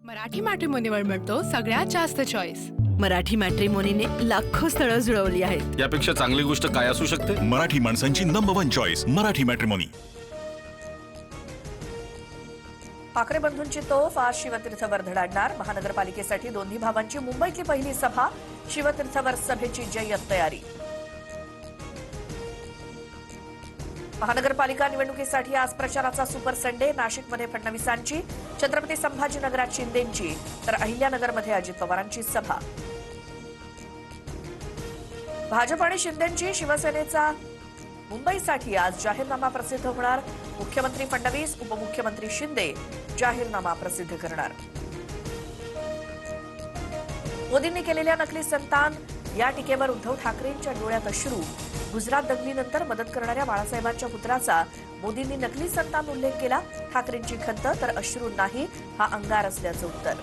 मराठी मॅट्रिमोनीवर मिळतो सगळ्यात जास्त चॉईस। मराठी मॅट्रिमोनीने लाखो स्थळं जुळवली आहेत। यापेक्षा चांगली गोष्ट काय असू शकते? मराठी माणसांची number 1 choice Marathi matrimony. Thackeray बंधूंची तोफ आज शिवतीर्थवर धडाडणार। महानगरपालिकेसाठी दोन्ही भावांची मुंबईतली पहिली सभा। शिवतीर्थवर सभेची जय्यत तयारी। महानगरपालिका निवडणुकीसाठी आज प्रचाराचा सुपर संडे। नाशिकमध्ये फडणवीसांची, छत्रपती संभाजीनगरात शिंदेंची, तर अहिल्यानगरमध्ये अजित पवारांची सभा। भाजप आणि शिंदेंची शिवसेनेचा मुंबईसाठी आज जाहीरनामा प्रसिद्ध होणार। मुख्यमंत्री फडणवीस, उपमुख्यमंत्री शिंदे जाहीरनामा प्रसिद्ध करणार। मोदींनी केलेल्या नकली संतान या टीकेवर उद्धव ठाकरेंच्या डोळ्यात अश्रू। गुजरात दंगलीनंतर मदत करणाऱ्या बाळासाहेबांच्या पुत्राचा मोदींनी नकली संतान उल्लेख केला। ठाकरेंची खंत तर अश्रू नाही हा अंगार असल्याचं उत्तर।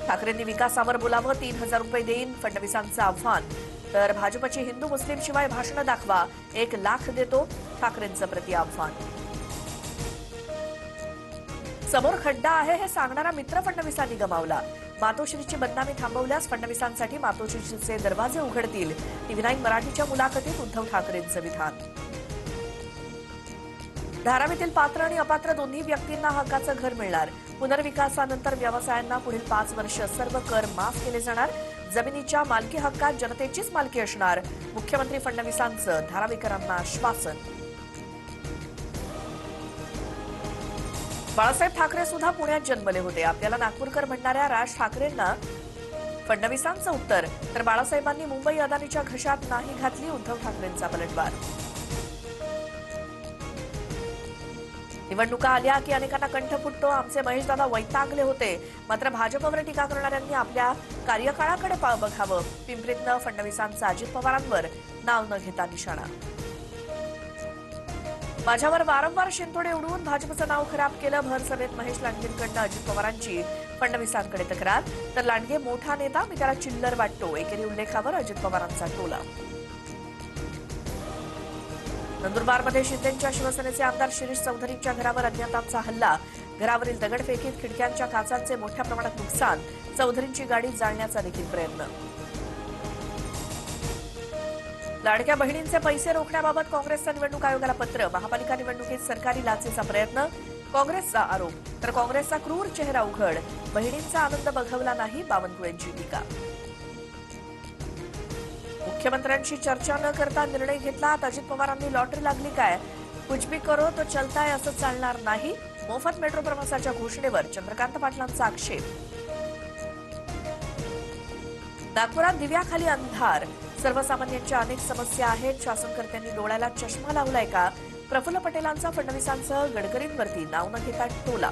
ठाकरेंनी विकासावर बोलावं, 3000 रुपये देईन फडणवीसांचं आव्हान। तर भाजपची हिंदू मुस्लिम शिवाय भाषणं दाखवा, 1 लाख देतो ठाकरेंचं प्रति आव्हान। समोर खड्डा आहे हे सांगणारा मित्र फडणवीसांनी गमावला। मातोश्रीची बदनामी थांबवल्यास फडणवीसांसाठी मातोश्रीचे दरवाजे उघडतील। TV9 मराठीच्या मुलाखतीत उद्धव ठाकरेंचं विधान। धारावीतील पात्र आणि अपात्र दोन्ही व्यक्तींना हक्काचं घर मिळणार। पुनर्विकासानंतर व्यवसायांना पुढील 5 वर्ष सर्व कर माफ केले जाणार। जमिनीच्या मालकी हक्कात जनतेचीच मालकी असणार। मुख्यमंत्री फडणवीसांचं धारावीकरांना आश्वासन। बाळासाहेब ठाकरे सुद्धा पुण्यात जन्मले होते। आपल्याला नागपूरकर म्हणणाऱ्या राज ठाकरेंना फडणवीसांचं उत्तर। तर बाळासाहेबांनी मुंबई अदानीच्या घशात नाही घातली, उद्धव ठाकरेंचा पलटवार। निवडणुका आल्या की अनेकांना कंठ फुटतो। आमचे महेशदादा वैतागले होते, मात्र भाजपवर टीका करणाऱ्यांनी आपल्या कार्यकाळाकडे बघावं। पिंपरीतनं फडणवीसांचा अजित पवारांवर नाव न घेता निशाणा। माझ्यावर वारंवार शिंतोडे उडवून भाजपचं नाव खराब केलं। भर सभेत महेश लांडगेंकडनं अजित पवारांची फडणवीसांकडे तक्रार। तर लांडगे मोठा नेता, मी त्याला चिल्लर वाटतो, एकेरी उल्लेखावर अजित पवारांचा टोला। नंदुरबारमध्ये शिंदेंच्या शिवसेनेचे आमदार शिरीष चौधरींच्या घरावर अज्ञातांचा हल्ला। घरावरील दगडफेकीत खिडक्यांच्या काचांचे मोठ्या प्रमाणात नुकसान। चौधरींची गाडी जाळण्याचा देखील प्रयत्न। लाडक्या बहिणींचे पैसे रोखण्याबाबत काँग्रेसचं निवडणूक आयोगाला पत्र। महापालिका निवडणुकीत सरकारी लाचेचा प्रयत्न, काँग्रेसचा आरोप। तर काँग्रेसचा क्रूर चेहरा उघड, बहिणींचा आनंद बघवला नाही, बावनकुळेंची टीका। मुख्यमंत्र्यांशी चर्चा न करता निर्णय घेतला। अजित पवारांनी लॉटरी लागली काय, कुछ भी करो तो चलताय असं चालणार नाही। मोफत मेट्रो प्रवासाच्या घोषणेवर चंद्रकांत पाटलांचा आक्षेप। नागपुरात दिव्याखाली अंधार, सर्वसामान्यांच्या अनेक समस्या आहेत। शासनकर्त्यांनी डोळ्याला चष्मा लावलाय का? प्रफुल्ल पटेलांचा फडणवीसांसह गडकरींवरती नाव न घेता टोला।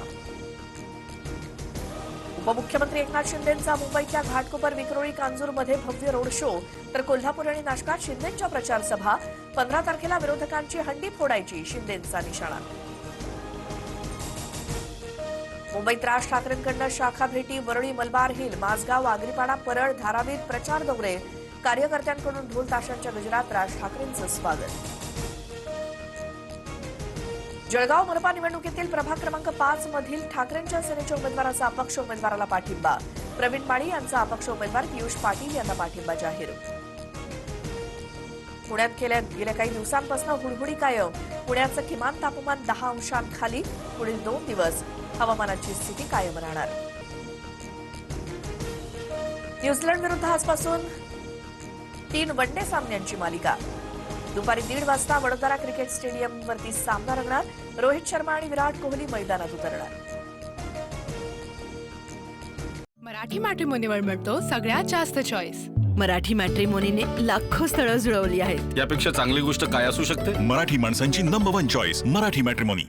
उपमुख्यमंत्री एकनाथ शिंदेंचा मुंबईच्या घाटकोपर, विक्रोळी, कांजूरमध्ये भव्य रोड शो। तर कोल्हापूर आणि नाशकात शिंदेंच्या प्रचार सभा। 15 तारखेला विरोधकांची हंडी फोडायची, शिंदेंचा निशाणा। मुंबईत राज ठाकरेंकडनं शाखा भेटी। वरळी, मलबार हिल, माझगाव, आगरीपाडा, परळ, धारावीत प्रचार दौरे। कार्यकर्त्यांकडून ढोल ताशांच्या गजरात राज ठाकरेंचं स्वागत। जळगाव मनपा निवडणुकीतील प्रभाग क्रमांक 5 मधील ठाकरेंच्या सेनेच्या उमेदवाराचा अपक्ष उमेदवाराला पाठिंबा। प्रवीण माळी यांचा अपक्ष उमेदवार पियुष पाटील यांना पाठिंबा जाहीर। पुण्यात गेल्या काही दिवसांपासून हुडहुडी कायम। पुण्याचं किमान तापमान 10 अंशांखाली। पुढील 2 दिवस हवामानाची स्थिती कायम राहणार। न्यूझीलंड विरुद्ध आजपासून 3 वनडे सामन्यांची मालिका। दुपारी 1:30 वाजता वडोदरा क्रिकेट स्टेडियमवरती सामना रंगणार। रोहित शर्मा आणि विराट कोहली मैदानात उतरणार। मराठी मॅट्रिमोनीवर मिळतो सगळ्यात जास्त चॉईस। मराठी मॅट्रिमोनीने लाखो स्थळं जुळवली आहेत। यापेक्षा चांगली गोष्ट काय असू शकते? मराठी माणसांची नंबर 1 चॉईस मराठी मॅट्रिमोनी।